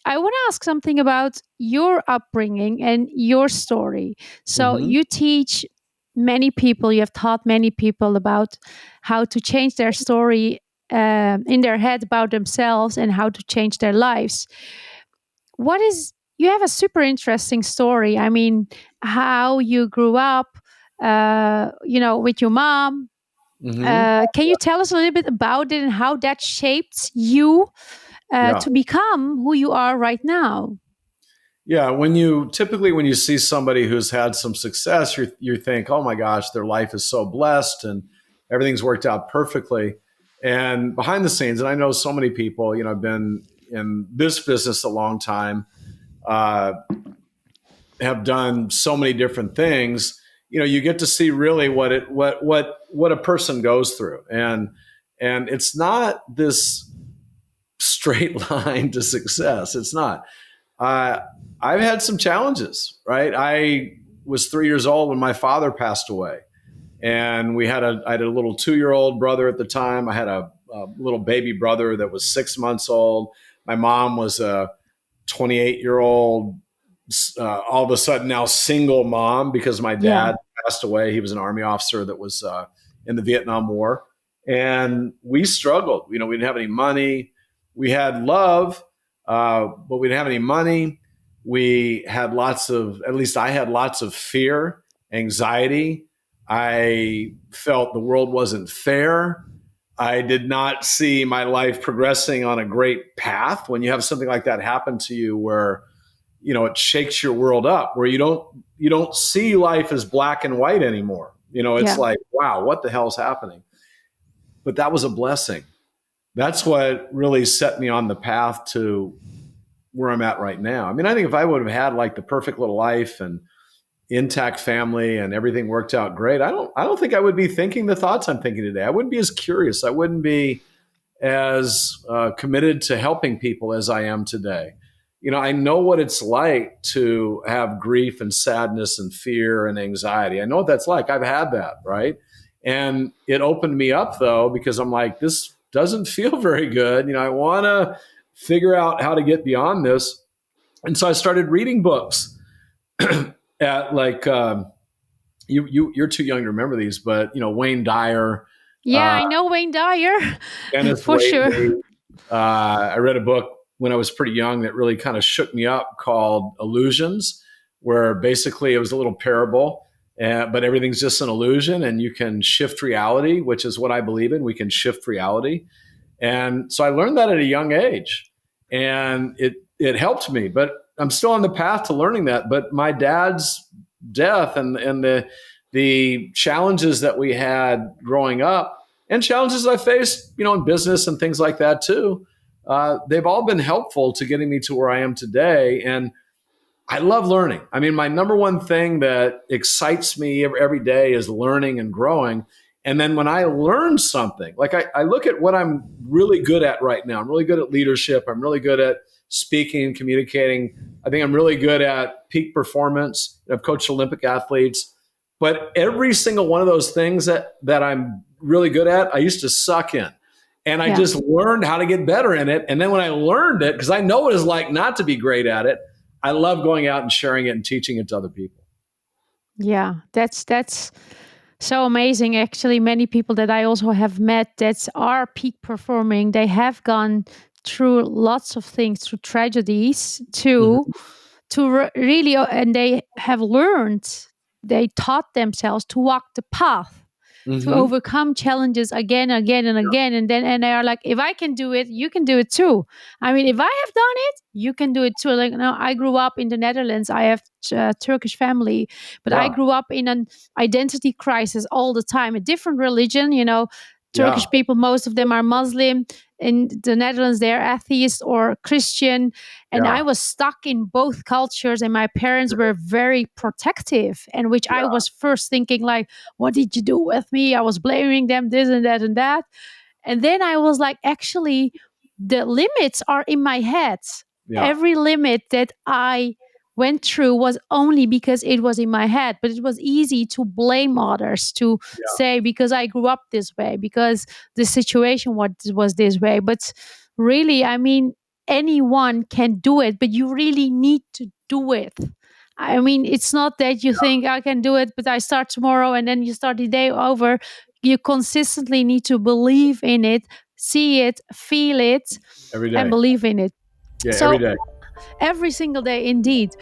I want to ask something about your upbringing and your story. So Hmm. you teach many people, you have taught many people about how to change their story in their head about themselves and how to change their lives. What is, you have a super interesting story. I mean, how you grew up, with your mom. Hmm. Can you tell us a little bit about it and how that shaped you Yeah. to become who you are right now? Yeah. When you see somebody who's had some success, you think, oh my gosh, their life is so blessed and everything's worked out perfectly. And behind the scenes, and I know so many people, I've been in this business a long time, uh, have done so many different things. You get to see really what a person goes through, and it's not this straight line to success. It's not. Uh, I've had some challenges, right? I was 3 years old when my father passed away, and I had a little 2 year old brother at the time. I had a little baby brother that was 6 months old. My mom was a 28-year old, all of a sudden now single mom because my Yeah. dad passed away. He was an Army officer that was in the Vietnam War, and we struggled. We didn't have any money. We had love, but we didn't have any money. We had at least I had lots of fear, anxiety. I felt the world wasn't fair. I did not see my life progressing on a great path. When you have something like that happen to you, where it shakes your world up, where you don't see life as black and white anymore. It's Yeah. like, wow, what the hell's happening? But that was a blessing. That's what really set me on the path to where I'm at right now. I mean, I think if I would have had like the perfect little life and intact family and everything worked out great, I don't think I would be thinking the thoughts I'm thinking today. I wouldn't be as curious. I wouldn't be as committed to helping people as I am today. I know what it's like to have grief and sadness and fear and anxiety. I know what that's like. I've had that, right? And it opened me up though, because I'm like, this doesn't feel very good. I want to figure out how to get beyond this. And so I started reading books at like, you're too young to remember these, but Wayne Dyer, Yeah, uh, I know Wayne Dyer Kenneth for sure. Whaley. I read a book when I was pretty young that really kind of shook me up called Illusions, where basically it was a little parable, but everything's just an illusion and you can shift reality, which is what I believe in. We can shift reality. And so I learned that at a young age, and it helped me, but I'm still on the path to learning that. But my dad's death and the challenges that we had growing up and challenges I faced, in business and things like that too. They've all been helpful to getting me to where I am today. And I love learning. I mean, my number one thing that excites me every day is learning and growing. And then when I learn something, like I look at what I'm really good at right now. I'm really good at leadership. I'm really good at speaking and communicating. I think I'm really good at peak performance. I've coached Olympic athletes. But every single one of those things that I'm really good at, I used to suck in. And I Yeah. just learned how to get better in it. And then when I learned it, because I know what it's like not to be great at it, I love going out and sharing it and teaching it to other people. Yeah. That's so amazing. Actually, many people that I also have met that are peak performing, they have gone through lots of things, through tragedies, Hmm. really, and they have learned, they taught themselves to walk the path, to Hmm. overcome challenges again, again, and again. And they are like, if I can do it, you can do it too. I mean, if I have done it, you can do it too. Like, now, I grew up in the Netherlands. I have a Turkish family, but I Yeah. grew up in an identity crisis all the time. A different religion, Yeah. Turkish people, most of them are Muslim. In the Netherlands, they're atheist or Christian. And I Yeah. was stuck in both cultures, and my parents were very protective. And which I Yeah. was first thinking, like, what did you do with me? I was blaming them, this and that and that. And then I was like, actually, the limits are in my head. Yeah. Every limit that I went through was only because it was in my head. But it was easy to blame others, to Yeah. say, because I grew up this way, because the situation was this way. But really, I mean, anyone can do it, but you really need to do it. I mean, it's not that you think I can do it, but I start tomorrow and then you start the day over. You consistently need to believe in it, see it, feel it, Every and day. believe in it. Yeah, every So day. every single day, indeed.